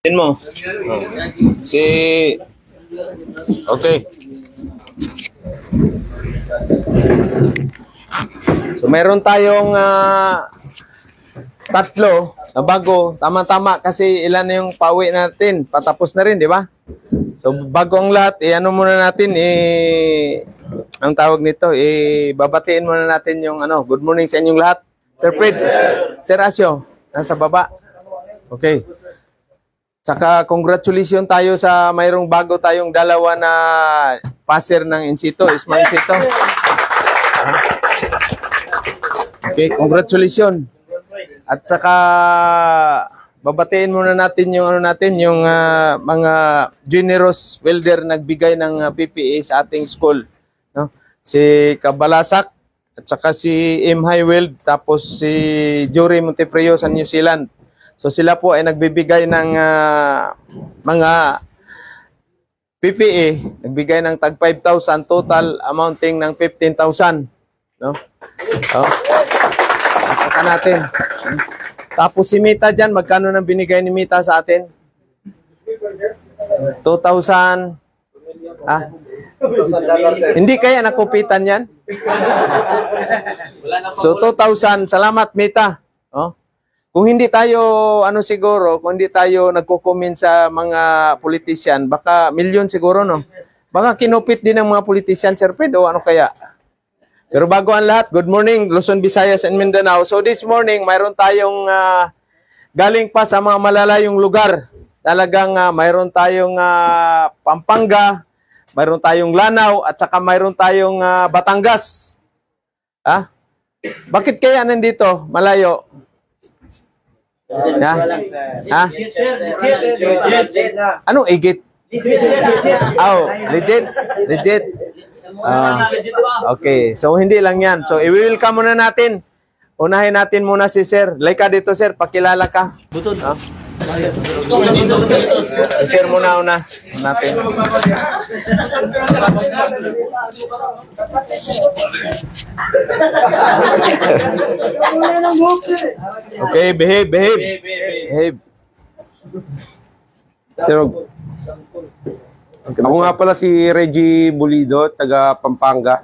Mo. Si Okay. So meron tayong tatlo na bago. Tama-tama kasi ilan na yung pauwi natin. Patapos na rin, di ba? So bago ang lahat, ano muna natin, ang tawag nito, babatiin muna natin yung good morning sa inyong lahat. Sir Fred, Sir Asio, nasa baba. Okay. Saka congratulations tayo sa mayroong bago tayong dalawa na passer ng Insito, Ismail Insito. Okay, congratulations. At saka babatiin muna natin yung yung mga generous welder nagbigay ng PPE sa ating school, no? Si Kabalasak at saka si M. Highweld, tapos si Jory Montefrio sa New Zealand. So sila po ay nagbibigay ng mga PPE, nagbigay ng tag 5,000, total amounting ng 15,000, no? So, saka natin. Tapos si Mita dyan, magkano nang binigay ni Mita sa atin? 2,000. Hindi kaya nakupitan yan? So 2,000. Salamat, Mita. Oh. Kung hindi tayo, siguro, kung hindi tayo nagko-comment sa mga politician, baka milyon siguro, no? Baka kinupit din ng mga politician, Sir Fred, o ano kaya? Pero bago ang lahat, good morning, Luzon, Visayas, and Mindanao. So this morning, mayroon tayong galing pa sa mga malalayong lugar. Talagang mayroon tayong Pampanga, mayroon tayong Lanao, at saka mayroon tayong Batangas. Bakit kaya nandito, malayo? Anong igit? Legit? Legit? Okay, so hindi lang yan. So i-welcome muna natin. Unahin natin muna si Sir. Laika dito, Sir, pakilala ka. Butod. Sir muna natin. Okay, behave. Sir, ako nga pala si Reggie Bulido, taga Pampanga.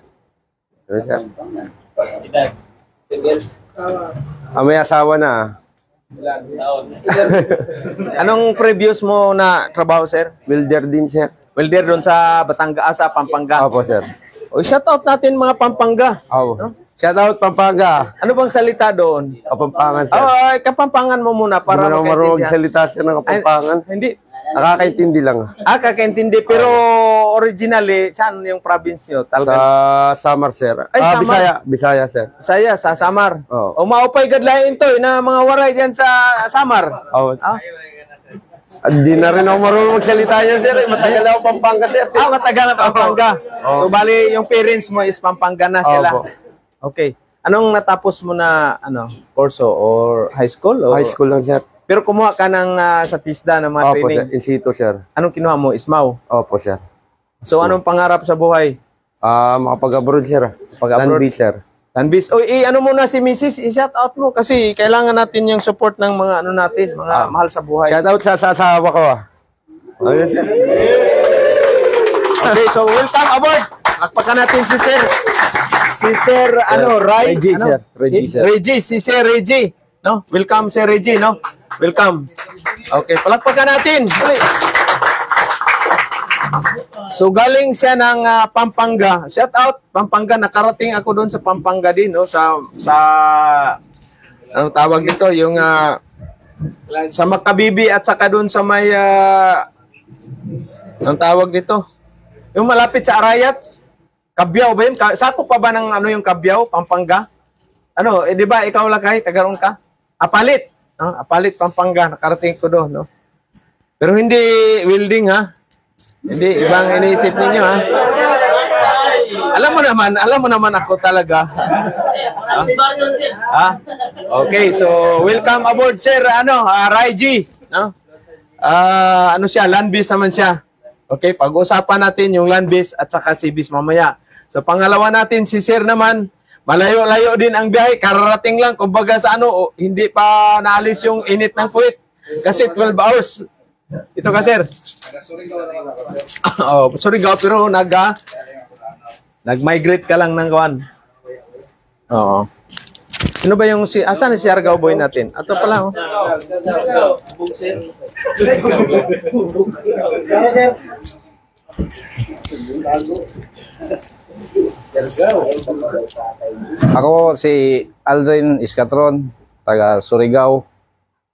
Ano, sir? May asawa na. Anong previous mo na trabaho, Sir? Welder din, sir. Welder doon sa Batangas, sa Pampanga. Opo, sir. O, shout out natin mga Pampanga. No? Shout out Pampanga. Ano bang salita doon? Kapampangan, sir. Kapampangan mo muna para hindi mo marunong salita, sir, ng Kapampangan. Hindi. Nakakaintindi lang. Kakaintindi. Pero originally, saan yung province nyo? Sa Samar, sir. Samar. Bisaya, sir. Bisaya, sa Samar. Oo. O maupay gadlayin to, na mga waray dyan sa Samar. Oo. Hindi na rin ako marunong magsalita niya, sir. Matagal ako Pampanga, sir. Matagal na Pampanga. So, bali, yung parents mo is Pampanga na sila. Okay. Anong natapos mo na, kurso or high school? Or? High school lang, sir. Pero kumuha ka ng sa TISDA ng mga training? Opo, sir. Insito, sir. Anong kinuha mo? ISMAW? Opo, sir. So, anong pangarap sa buhay? Makapag-abroad, sir. Land-B, sir. Land-B. Ano muna si Mrs. I-shout out mo kasi kailangan natin yung support ng mga natin, mga mahal sa buhay. Shout out sa asawa ko, Ayun, sir. Okay, so welcome aboard. Akpakan natin si Sir. Si Sir, Reggie, sir. Reggie, si Sir Reggie. No? Welcome, Sir Reggie, no? Welcome. Okay, palakpakan natin. So, galing siya ng Pampanga. Shout out, Pampanga. Nakarating ako doon sa Pampanga din, no? Sa anong tawag dito? Yung sa Makabibi at saka doon sa may anong tawag dito? Yung malapit sa Arayat. Kabyaw ba yun? Sako pa ba ng yung Kabyaw, Pampanga? Di ba ikaw lang tagaroon ka? Apalit. Apalit, Pampanga. Nakarating ko doon, no? Pero hindi welding, Hindi, ibang iniisip ninyo, Alam mo naman ako talaga. Okay, so welcome aboard, Sir, Reggie, no? Siya, land-based naman siya. Okay, pag-usapan natin yung land-based at saka sea-based mamaya. So, pangalawa natin, si Sir naman, Malayo-layo din ang biyahe, kararating lang. Kumbaga sa ano, hindi pa naalis yung init ng puwit. Kasi 12 hours. Ito ka, sir. Oh, Surigao, pero nag-migrate ka lang ng kawan. Oo. Sino ba yung asan si Siargao boy natin? Ato pala, oh. Ako si Aldrin Iskatron, taga Surigao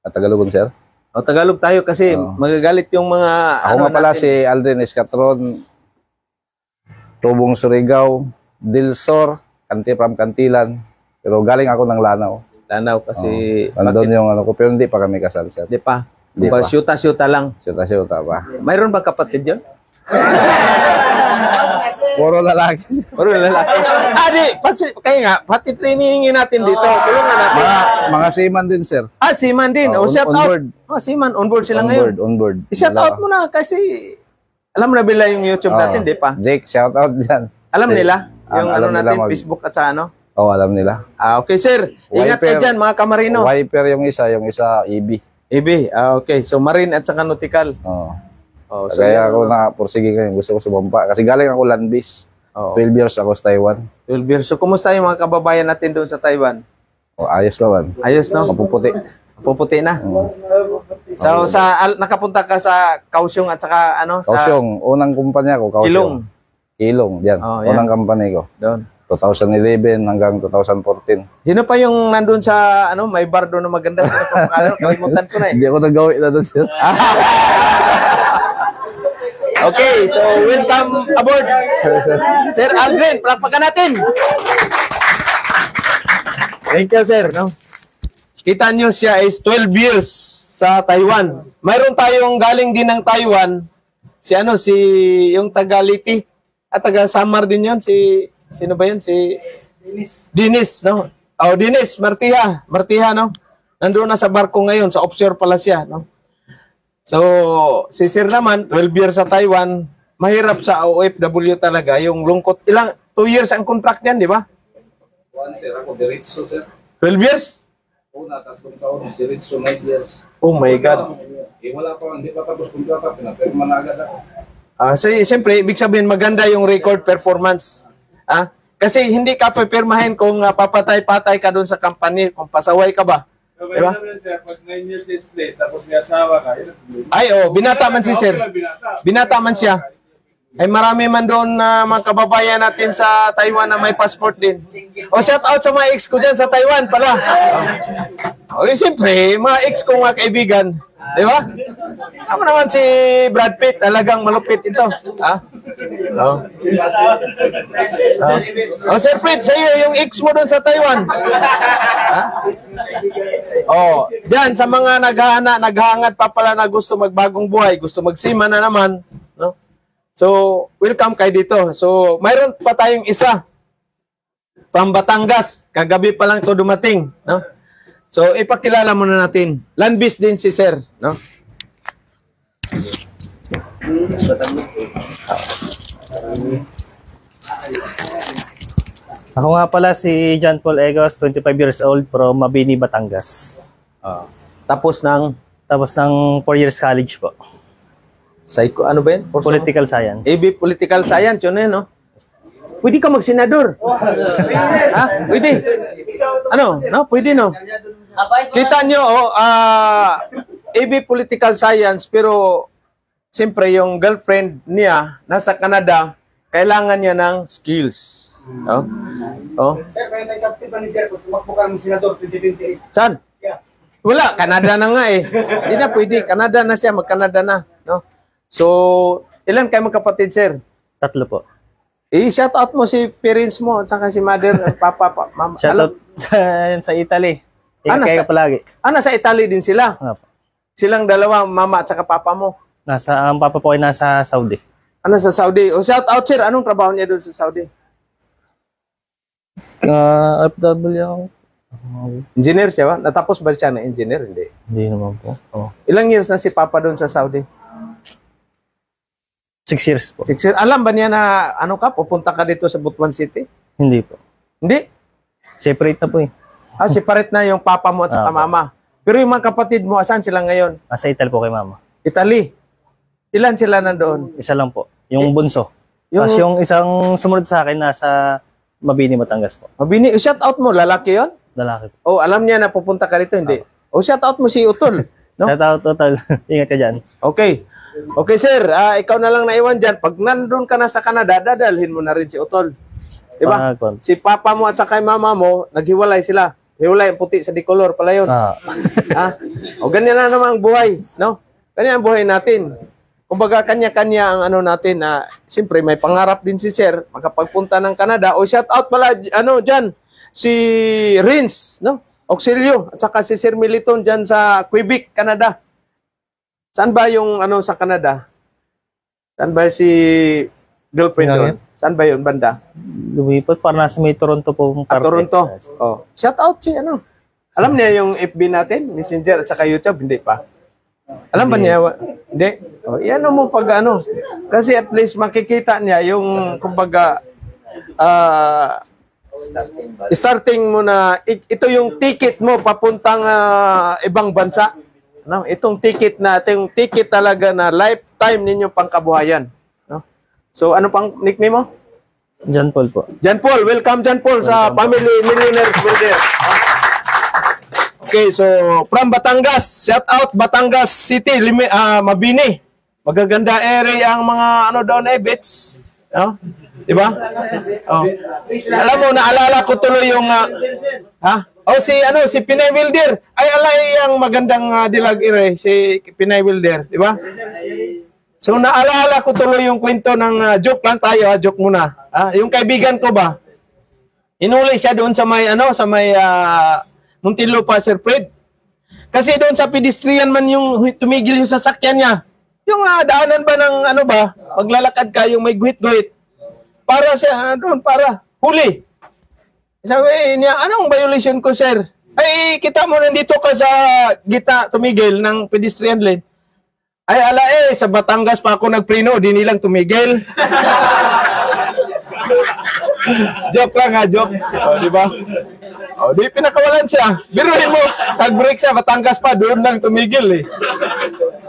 at Tagalog, sir. O, Tagalog tayo kasi magagalit yung mga Ako nga pala si Aldrin Iskatron, tubong Surigao, Dilsor, Kanti from Kantilan. Pero galing ako ng Lanao. Lanao kasi Nandun yung ano ko, pero hindi pa kami kasal, sir. di pa. Di pa. Syuta-syuta lang. Syuta-syuta pa. Mayroon ba kapatid yun? Puro lalaki, sir. Puro lalaki. Kaya nga, pati trainingin natin dito. Tulungan natin. Mga seaman din, sir. Seaman din. On- Shout on out. board. Seaman. On board sila ngayon. On board. I-shout out mo na kasi alam mo na bila yung YouTube natin, di pa? Jake, shout out dyan. Alam nila? Yung alam ano nila natin, Facebook at sa ano? Oo, alam nila. Okay, sir. Ingat kayo dyan, mga kamarino. Wiper yung isa EB. EB. Okay. So, marine at saka nautical. Oo. Oh, so, Kaya ako pursige ngayon, gusto ko sumampa. Kasi galing ako land base. 12 years ako sa Taiwan. 12 years. So, kumusta yung mga kababayan natin doon sa Taiwan? Ayos naman. Ayos, no? Mapuputi. Puputi na. So, nakapunta ka sa Kaohsiung at saka ano? Kaohsiung, unang kumpanya ko, Kaohsiung. Kilong, yan. Yan. Unang company ko. Doon. 2011 hanggang 2014. Sino pa yung nandun sa, may bar doon na maganda? Sino pa pangalan? Kalimutan ko na eh. Hindi ako nagawi na doon, sir. Okay, so welcome aboard. Sir Aldrin, palakpakan natin. Thank you, sir. No? Kita nyo siya is 12 years sa Taiwan. Mayroon tayong galing din ng Taiwan. Si yung taga Liti. At taga Samar din yun. Sino ba yun? Si Dinis, no? Dinis, Martiha, no? Nandoon na sa barko ngayon, sa offshore pala siya, no? So, si Sir naman, 12 years sa Taiwan, mahirap sa OFW talaga, yung lungkot. 2 years ang contract yan, di ba? Sir, ako diretso, sir. 12 years? Una, 3 taon, diretso, 9 years. Oh my God. Wala pa, hindi pa tapos kontrata, pinapirma na agad ako. Siyempre, ibig sabihin, maganda yung record performance. Kasi hindi ka pipirmahin kung papatay-patay ka doon sa company, kung pasaway ka ba. Diba? Sir, pag 9 years is late, tapos may asawa ka, Binata man si Sir. Binata man siya. Ay marami man doon na mga kababayan natin sa Taiwan na may passport din. Shout out sa mga ex ko dyan sa Taiwan pala. Siyempre, mga ex ko mga kaibigan. Di ba? Ako naman si Brad Pitt, talagang malupit ito. Sir Pitt, sa iyo, yung ex mo doon sa Taiwan. Diyan, sa mga naghahangad pa pala na gusto magbagong buhay, gusto magsima na naman, no? So, welcome kayo dito. So, mayroon pa tayong isa from Batangas. Kagabi pa lang ito dumating, no? So, ipakilala muna natin. Landbis din si Sir, no? Ako nga pala si John Paul Egos, 25 years old from Mabini, Batangas. Tapos ng Tapos ng 4 years college po. ano ba yun? Political Science. AB Political Science, yun eh, no? Pwede ka magsenador. Pwede. No? Pwede, no? Kita nyo, AB Political Science, pero siyempre yung girlfriend niya nasa Canada, kailangan niya ng skills. Sir, kaya tayo kapit manager kung tumakbo ka ng senador 2028. Saan? Wala, Canada na nga eh. Hindi na pwede. Canada na siya, mag-Canada na. No? So, ilan kayo magkapatid, sir? 3 po. Shout out mo si parents mo at saka si mother, papa, mama. Shoutout sa Italy. Ingat kayo palagi. Nasa Italy din sila. Ano po? Silang dalawa, mama at saka papa mo. Ang papa po ay nasa Saudi. Sa Saudi. Shout out, sir. Anong trabaho niya doon sa Saudi? FW ako. Engineer siya ba? Natapos ba siya na engineer? Hindi naman po. Ilang years na si papa doon sa Saudi? 6 years po. 6 years. Alam ba niya na pupunta ka dito sa Butuan City? Hindi po. Hindi. Separate na po eh. Separate na yung papa mo at saka mama. Pero yung mga kapatid mo, asan sila ngayon? Nasa Italy po kay mama. Italy. Ilan sila nandoon? Isa lang po. Yung bunso. Yung- Tapos yung isang sumunod sa akin nasa Mabini, Batangas po. Mabini, shout out mo, lalaki yon? Lalaki po. Oh, alam niya na pupunta ka rito, hindi? Oh, shout out mo si Utol. No? Shout out total. Ingat ka dyan. Okay. Okay, sir. Ikaw na lang naiwan dyan. Pag nandun ka na sa Canada, dadalhin mo na rin si Utol. Diba? Si papa mo at saka yung mama mo, naghiwalay sila. Hiwalay, puti sa dikolor pala yun. Ha? O ganyan na naman ang buhay. No? Ganyan ang buhay natin. Kumbaga, kanya-kanya ang ano natin. Siyempre, may pangarap din si sir. Makapagpunta ng Canada. O shout out pala, dyan. Si Rins, no? Auxilio. At saka si Sir Militon dyan sa Quebec, Canada. Saan ba yung sa Canada? Saan ba si girlfriend doon? Saan ba yun, banda? Lumipat para nasa may Toronto po. Toronto. Oh. Shout out si Alam niya yung FB natin, Messenger at saka YouTube, hindi pa. Alam ba niya? Hindi. Oh, iyan mo pag kasi at least makikita niya yung kumbaga starting mo na ito yung ticket mo papuntang ibang bansa. No, itong ticket talaga na lifetime ninyong pangkabuhayan. No? So ano pang nickname mo? John Paul po. John Paul, welcome John Paul sa Family Millionaires Builder. Okay, so from Batangas, shout out Batangas City, Mabini. Magaganda area ang mga doon beach. No? Di ba? Oh. Alam mo, naalala ko tuloy yung si Pinay Wilder. Ay alay ang magandang dilag ire si Pinay Wilder, di ba? So naalala ko tuloy yung kwento ng joke lang tayo, joke muna. Yung kaibigan ko ba? Inuli siya doon sa may Muntinlupa, Sir Fred. Kasi doon sa pedestrian man yung tumigil yung sasakyan niya. Yung daanan ba ng maglalakad ka yung may guhit-guhit. Para siya doon, para huli. Sabi niya, anong violation ko, sir? Ay, kita mo nandito ka sa tumigil ng pedestrian lane. Ay, sa Batangas pa ako nagpreno, di nilang tumigil. Joke lang joke. O, di ba? O, di pinakawalan siya. Biruhin mo, nag-break sa Batangas pa, doon lang tumigil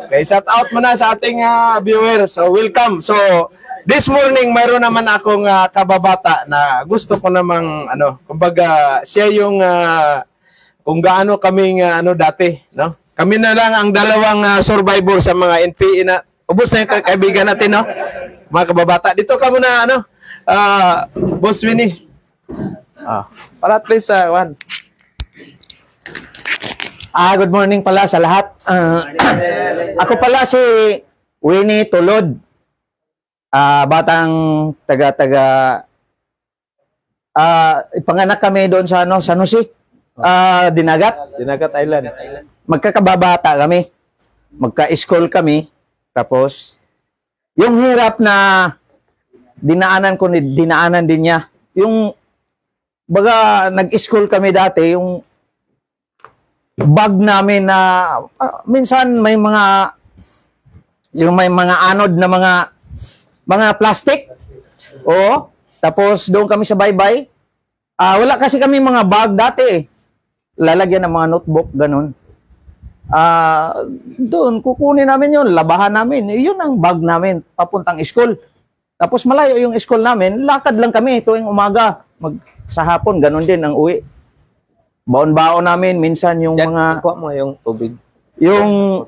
Okay, shout out mo na sa ating viewers. So, welcome. So, this morning, mayroon naman akong kababata na gusto ko namang, kumbaga, siya yung kung gaano kaming dati, no? Kami na lang ang dalawang survivor sa mga NPE na, ubos na yung kaibigan natin, no? Mga kababata. Dito ka muna, Boss Winnie. Para at least, one. Good morning pala sa lahat. Ako pala si Winnie Tulod. Batang taga ipanganak kami doon sa San Jose. Dinagat Island. Magkakababata kami. Magka-school kami. Tapos yung hirap na dinaanan ko, dinaanan din niya. Yung baga nag-school kami dati, yung bag namin na minsan may mga anod na mga plastic. Oo. Tapos doon kami sa baybay. Wala kasi kami mga bag dati. Lalagyan ng mga notebook, ganun. Doon, kukunin namin yun, labahan namin. Yun ang bag namin, papuntang school. Tapos malayo yung school namin, lakad lang kami tuwing umaga. Sa hapon, ganun din ang uwi. Baon-baon namin, minsan yung mga... Kuha mo yung tubig. Yung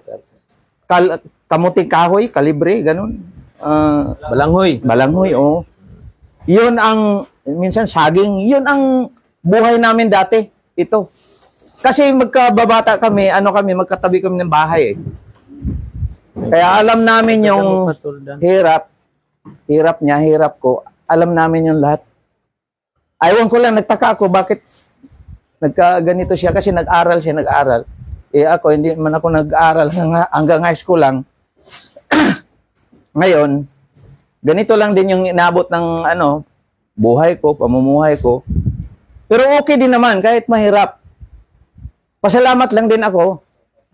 kamuting kahoy, kalibre, ganun. Balanghoy, oo. Yun ang, minsan saging, yun ang buhay namin dati. Ito. Kasi magkababata kami, magkatabi kami ng bahay Kaya alam namin yung hirap niya, hirap ko. Alam namin yung lahat. Aywan ko lang, nagtaka ako, bakit nagkaganito siya? Kasi nag-aral siya, nag-aral. Ako, hindi man ako nag-aral hanggang high school lang. Ngayon, ganito lang din yung inabot ng buhay ko, pamumuhay ko. Pero okay din naman, kahit mahirap. Pasalamat lang din ako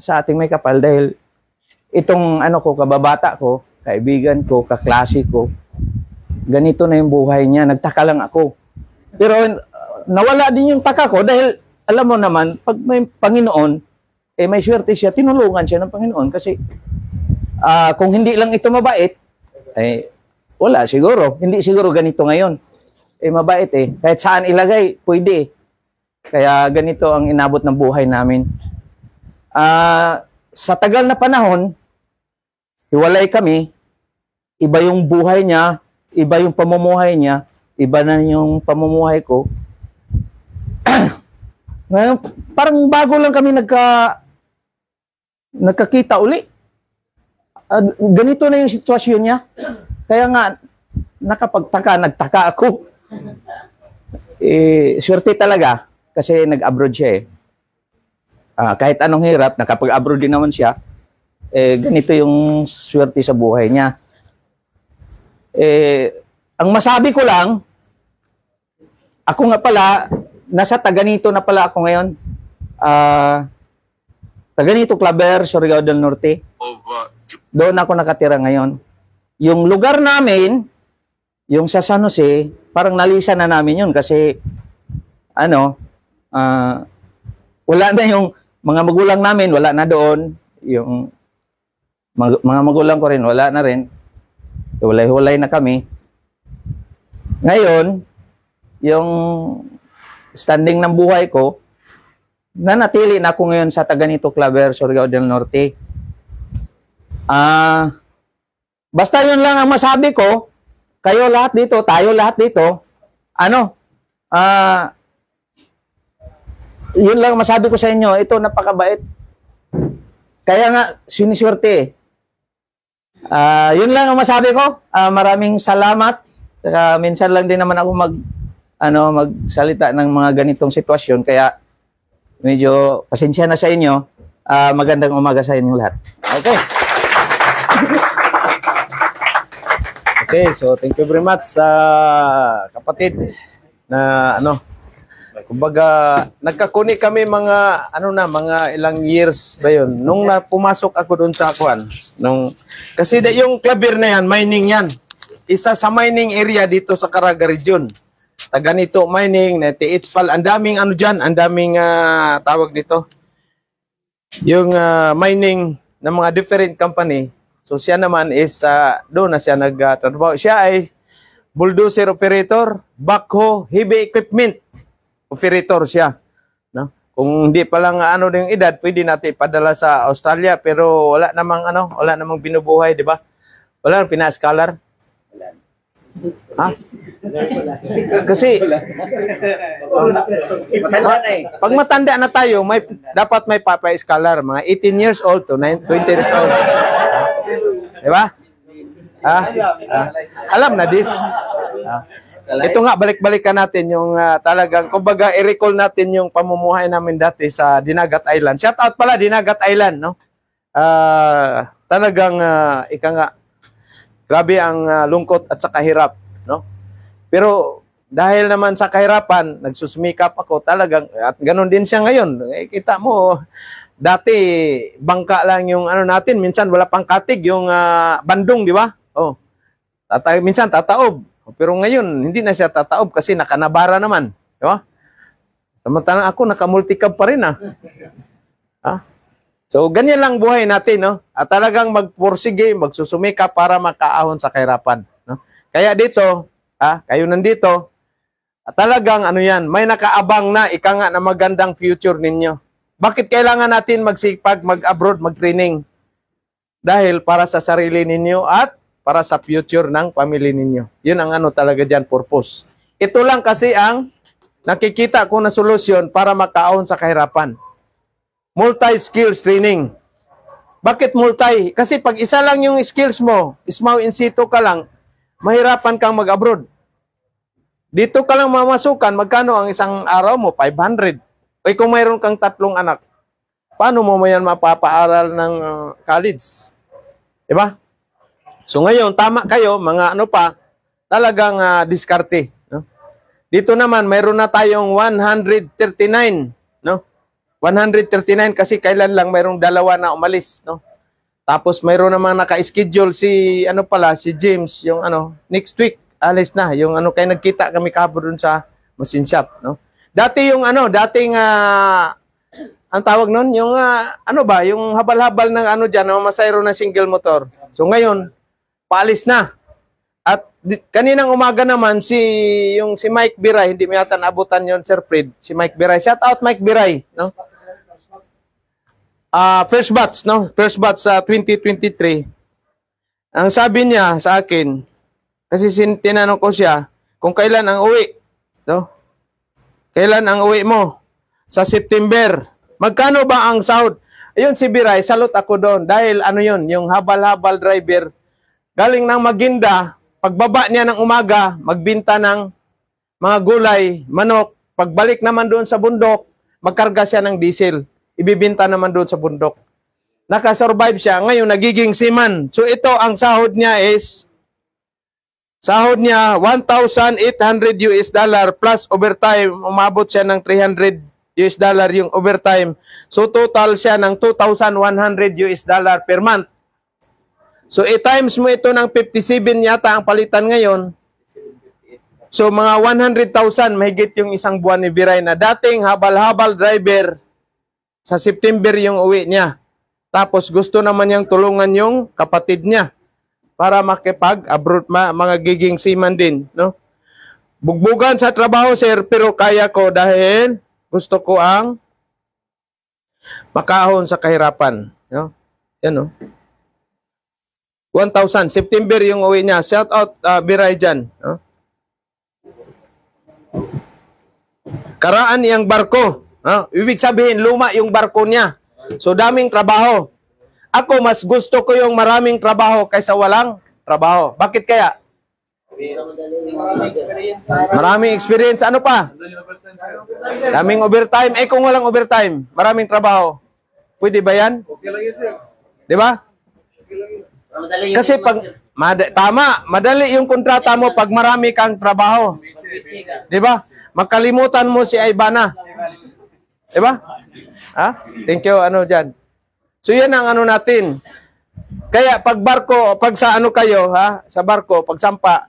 sa ating may kapal dahil itong kababata ko, kaibigan ko, kaklase ko, ganito na yung buhay niya. Nagtaka lang ako. Pero nawala din yung taka ko dahil alam mo naman, pag may Panginoon, may swerte siya, tinulungan siya ng Panginoon kasi Kung hindi lang ito mabait, wala siguro. Hindi siguro ganito ngayon. Mabait eh. Kahit saan ilagay, pwede eh. Kaya ganito ang inabot ng buhay namin. Sa tagal na panahon, hiwalay kami, iba yung buhay niya, iba yung pamumuhay niya, iba na yung pamumuhay ko. Ngayon, parang bago lang kami nagkakita uli. Ganito na yung sitwasyon niya. Kaya nga, nagtaka ako. Swerte talaga, kasi nag-abroad siya eh. Kahit anong hirap, nakapag-abroad din naman siya, ganito yung swerte sa buhay niya. Ang masabi ko lang, ako nga pala, nasa Taganito na pala ako ngayon. Taganito, Claver, Surigao del Norte. Doon ako nakatira ngayon. Yung lugar namin, yung sa San Jose, parang nalisan na namin yun kasi, wala na yung mga magulang namin, wala na doon. Yung mga magulang ko rin, wala na rin. Hulay-hulay na kami. Ngayon, yung standing ng buhay ko, nanatili na ako ngayon sa Taganito, Claver, Surigao del Norte. Basta yun lang ang masabi ko, kayo lahat dito, tayo lahat dito, yun lang masabi ko sa inyo, ito napakabait. Kaya nga, siniswerte. Yun lang ang masabi ko. Maraming salamat. Minsan lang din naman ako magsalita ng mga ganitong sitwasyon. Kaya medyo pasensya na sa inyo. Magandang umaga sa inyo lahat. Okay. Okay, so thank you very much sa kapatid na kumbaga nagkakuni kami mga mga ilang years ba yun nung pumasok ako doon sa Akuan kasi yung Claver na yan, mining yan, isa sa mining area dito sa Caraga region. Taganito mining, THPAL, ang daming ang daming tawag dito yung mining ng mga different company. So siya naman is doon na siya nagtrabaho. Siya ay bulldozer operator, backhoe, heavy equipment operator siya. No? Kung hindi pa lang yung edad, pwede natin ipadala sa Australia pero wala namang binubuhay, di ba? Wala nang pina-scholar. Ha? Kasi pag matanda na tayo, dapat may papa-scholar, mga 18 years old to 20 years old. Diba? Alam na this. Ito nga, balik-balikan natin yung talagang, kumbaga, i-recall natin yung pamumuhay namin dati sa Dinagat Island. Shout out pala, Dinagat Island, no? Talagang, grabe ang lungkot at saka hirap, no? Pero, dahil naman sa kahirapan, nagsusumikap ako talagang, at ganun din siya ngayon. Kita mo, dati, bangka lang yung natin. Minsan, wala pang katig yung bandong, di ba? Oh. Minsan, tataob. Pero ngayon, hindi na siya tataob kasi nakanabara naman. Di ba? Samantalang ako, nakamulticab pa rin, So, ganyan lang buhay natin, no? At talagang magpursige, magsusumikap para makaahon sa kahirapan. No? Kaya dito, kayo nandito, talagang may nakaabang na, ika nga na magandang future ninyo. Bakit kailangan natin magsipag, mag-abroad, mag-training? Dahil para sa sarili ninyo at para sa future ng pamilya ninyo. Yun ang talaga dyan, purpose. Ito lang kasi ang nakikita ko na solusyon para makaahon sa kahirapan. Multi-skills training. Bakit multi? Kasi pag isa lang yung skills mo, ismaw in situ ka lang, mahirapan kang mag-abroad. Dito ka lang mamasukan, magkano ang isang araw mo? 500. O kung mayroon kang 3 anak, paano mo yan mapapaaral ng college? Diba? So ngayon, tama kayo, mga talagang diskarte. No? Dito naman, mayroon na tayong 139. No? 139 kasi kailan lang mayroong 2 na umalis. No? Tapos mayroon namang naka-schedule si James, yung next week, alis na. Yung kaya nagkita kami kahapon dun sa machine shop. No? Dati yung dating ang tawag nun, yung ano ba, yung habal-habal ng ano dyan, masayro na single motor. So ngayon, paalis na. At kaninang umaga naman, si Mike Biray, hindi mo yata naabutan yun, Sir Fred, si Mike Biray. Shout out Mike Biray, no? First batch, no? First batch sa 2023. Ang sabi niya sa akin, kasi tinanong ko siya, kung kailan ang uwi, no? Kailan ang uwi mo? Sa September. Magkano ba ang sahod? Ayun si Biray, salute ako doon. Dahil ano yun, yung habal-habal driver, galing ng Maginda, pagbaba niya ng umaga, magbinta ng mga gulay, manok, pagbalik naman doon sa bundok, magkarga siya ng diesel. Ibibinta naman doon sa bundok. Nakasurvive siya. Ngayon, nagiging seaman. So ito, ang sahod niya is, sahod niya, $1,800 plus overtime. Umabot siya ng $300 yung overtime. So total siya ng $2,100 per month. So i-times mo ito ng 57 yata ang palitan ngayon. So mga 100,000 mahigit yung isang buwan ni Biray na dating habal-habal driver. Sa September yung uwi niya. Tapos gusto naman niyang tulungan yung kapatid niya para makipag-abroad mga giging seaman din, no? Bugbugan sa trabaho, sir, pero kaya ko dahil gusto ko ang makahon sa kahirapan, no? Yan, no? 1,000 September yung uwi niya. Shout out Biray dyan, no? Karaan yung barko, no? Ibig sabihin luma yung barko niya. So daming trabaho. Ako mas gusto ko yung maraming trabaho kaysa walang trabaho. Bakit kaya? Maraming experience. Ano pa? Daming overtime. Eh kung walang overtime, maraming trabaho. Pwede ba yan? Di ba? Kasi pag tama, madali yung kontrata mo pag marami kang trabaho. Di ba? Makalimutan mo si Aibana. Di ba? Ha? Thank you, ano dyan. So yan ang ano natin. Kaya pag barko, pag sa ano kayo, ha? Sa barko, pag sampa,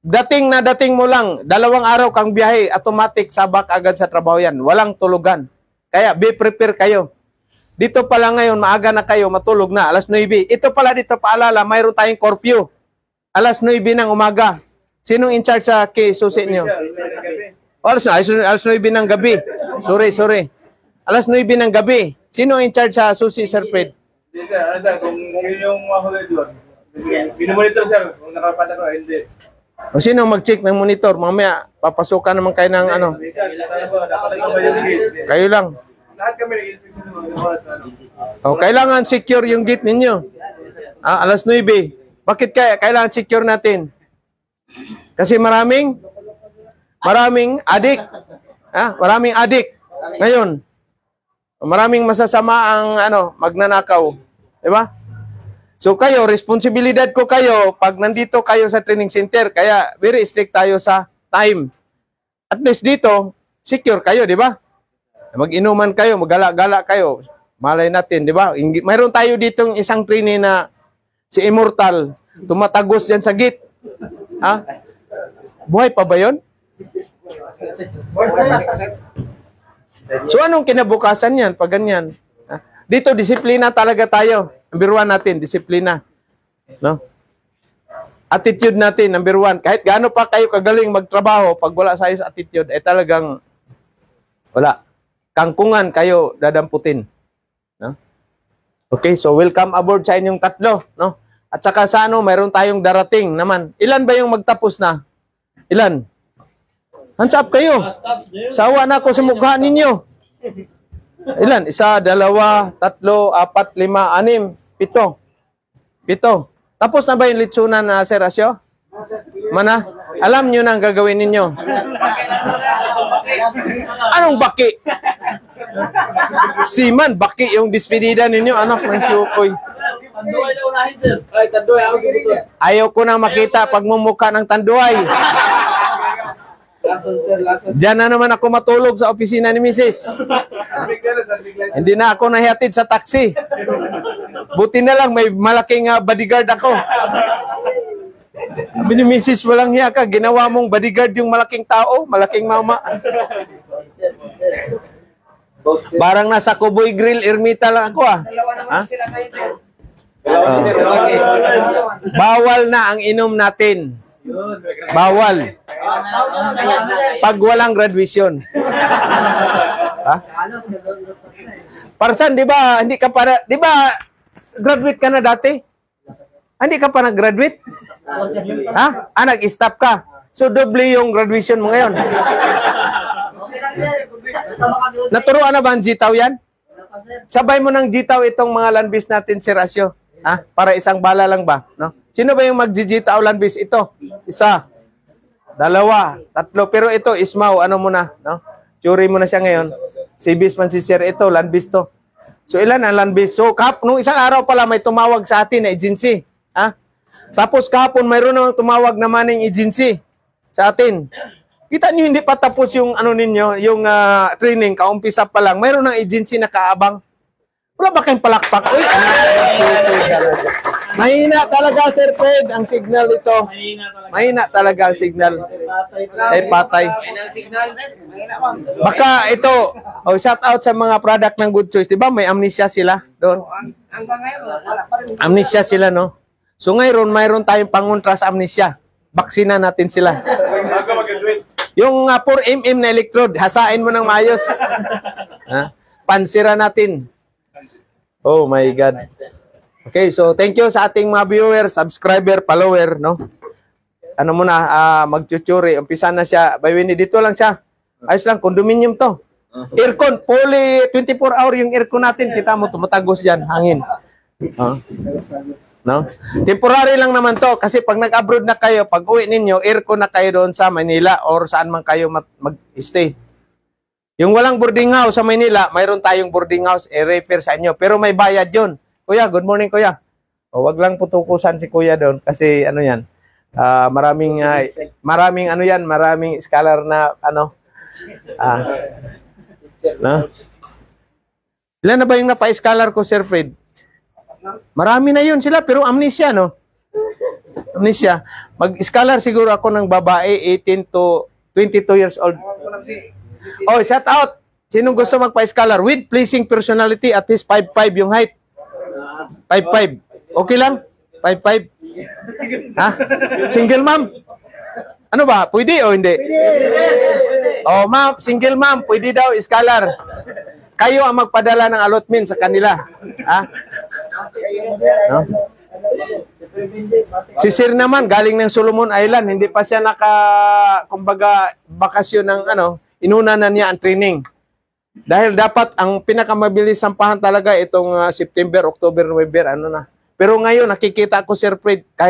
dating mo lang, 2 araw kang biyahe, automatic sabak agad sa trabaho yan. Walang tulugan. Kaya be prepare kayo. Dito pala ngayon, maaga na kayo, matulog na, alas 9. Ito pala dito paalala, mayroon tayong curfew. Alas 9 ng umaga. Sinong in charge sa susi nyo? Alas 9 ng gabi. Sorry. Alas 9 ng gabi. Sino in charge sa susi, Sir Fred? Hindi, sir. Ano, sir? Kung yun yung mahuli doon. Binomonitor, sir. Kung nakapata ko, hindi. O sino mag-check ng monitor? Mamaya, papasukan naman kayo ng ano. Kayo lang. Lahat kami nag-inspection ng oras. O, kailangan secure yung gate ninyo. Alas 9. Bakit kaya? Kailangan secure natin. Kasi maraming adik. Maraming adik. Ngayon, maraming masasama ang magnanakaw. Di ba? So kayo, responsibilidad ko kayo pag nandito kayo sa training center. Kaya very strict tayo sa time. At least dito, secure kayo, di ba? Mag-inuman kayo, maggala-gala kayo. Malay natin, di ba? Mayroon tayo ditong isang trainee na si Immortal. Tumatagos yan sa gate. Ha? Buhay pa ba yun? So anong kinabukasan yan pag ganyan? Dito, disiplina talaga tayo. Number 1 natin, disiplina. No? Attitude natin, number 1. Kahit gaano pa kayo kagaling magtrabaho, pag wala sa attitude, eh talagang wala. Kangkungan kayo dadamputin. No? Okay, so welcome aboard sa inyong tatlo. No? At saka sa mayroon tayong darating naman. Ilan ba yung magtapos na? Ilan? Hands up kayo. Sawa na ako sa mukha ninyo. Ilan? 1, 2, 3, 4, 5, 6, 7. 7. Tapos na ba yung litsunan na Sir Asyo? Mana? Alam nyo na ang gagawin ninyo. Anong baki? Siman, baki yung dispedida ninyo. Anak ng siukoy. Tanduay na unahin, sir. Ay, tanduay ako subukan. Ayaw ko na makita pagmumukha ng tanduay. Lason, sir, lason. Diyan na naman ako matulog sa opisina ni Mrs. Bigla na, sir, bigla. Hindi na ako nahihatid sa taxi. Buti na lang, may malaking bodyguard ako. Sabi ni Mrs. walang hiya ka, ginawa mong bodyguard yung malaking tao, malaking mama. Parang nasa Kuboy Grill, Ermita lang ako ah. Ha? Bawal na ang inom natin. Bawal. Pag walang graduation. Ha? Parsan, di ba, hindi ka para, di ba, graduate ka na dati? Hindi ka pa nag-graduate? Ha? Nag-stop ka. So, doble yung graduation mo ngayon. Naturuan na ba ang Gitaw yan? Sabay mo ng Gitaw itong mga landbis natin, Sir Asyo. Ha? Para isang bala lang ba? No? Sino ba yung mag-Gitaw landbis? Ito. Isa. Dalawa. Tatlo. Pero ito, Ismaw, ano mo na? No? Churi mo na siya ngayon. Sibis man si Sir. Ito, landbis to. So, ilan ang landbis? So, nung isang araw pala, may tumawag sa atin na agency. Ha? Tapos kahapon, mayroon namang tumawag naman ng agency sa atin. Kita niyo hindi pa tapos yung ano ninyo, yung training, kaumpisa pa lang. Mayroon ng agency na kaabang. Wala ba kayong palakpak? Uy, mahina talaga, Sir Fred, ang signal ito. Mahina talaga ang signal. Ay, patay. Baka ito, shout out sa mga product ng Good Choice. Diba may amnesia sila doon? Amnesia sila, no? So ngayon, mayroon tayong pangontra sa amnesia. Baksina natin sila. Yung 4mm na electrode, hasain mo ng maayos. Ha? Pansira natin. Oh my God. Okay, so thank you sa ating mga viewer, subscriber, follower, no? Ano muna, magchuchuri. Umpisa na siya. By Winnie, dito lang siya. Ayos lang, condominium to. Aircon, fully 24 hour yung aircon natin. Kita mo, tumatagos dyan, hangin. No? Temporary lang naman to kasi pag nag-abroad na kayo, pag uwi ninyo, aircon na kayo doon sa Manila or saan man kayo mag-stay. Yung walang boarding house sa Manila, mayroon tayong boarding house, i-refer sa inyo. Pero may bayad yun. Kuya, good morning kuya. O, wag lang putukusan si kuya doon kasi ano yan, maraming ano yan, maraming scholar na ano. No? Ilan na ba yung napa-scholar ko, Sir Fred? Marami na yun sila, pero amnesia, no? Amnesia. Mag-scholar siguro ako ng babae, 18 to 22 years old. Oh, shout out! Sinong gusto magpa-scholar? With pleasing personality, at least 5'5" yung height. 5'5". Okay lang? 5'5". Ha? Single mom? Ano ba? Pwede o hindi? Pwede. Oh, ma'am, single mom, pwede daw scholar. Kayo ang magpadala ng allotment sa kanila. Ha? No? Si Sir naman, galing ng Solomon Island. Hindi pa siya kumbaga, bakasyon ng inuna na niya ang training. Dahil dapat, ang pinakamabilis sampahan talaga itong September, October, November, Pero ngayon, nakikita ko, Sir Fred, kahit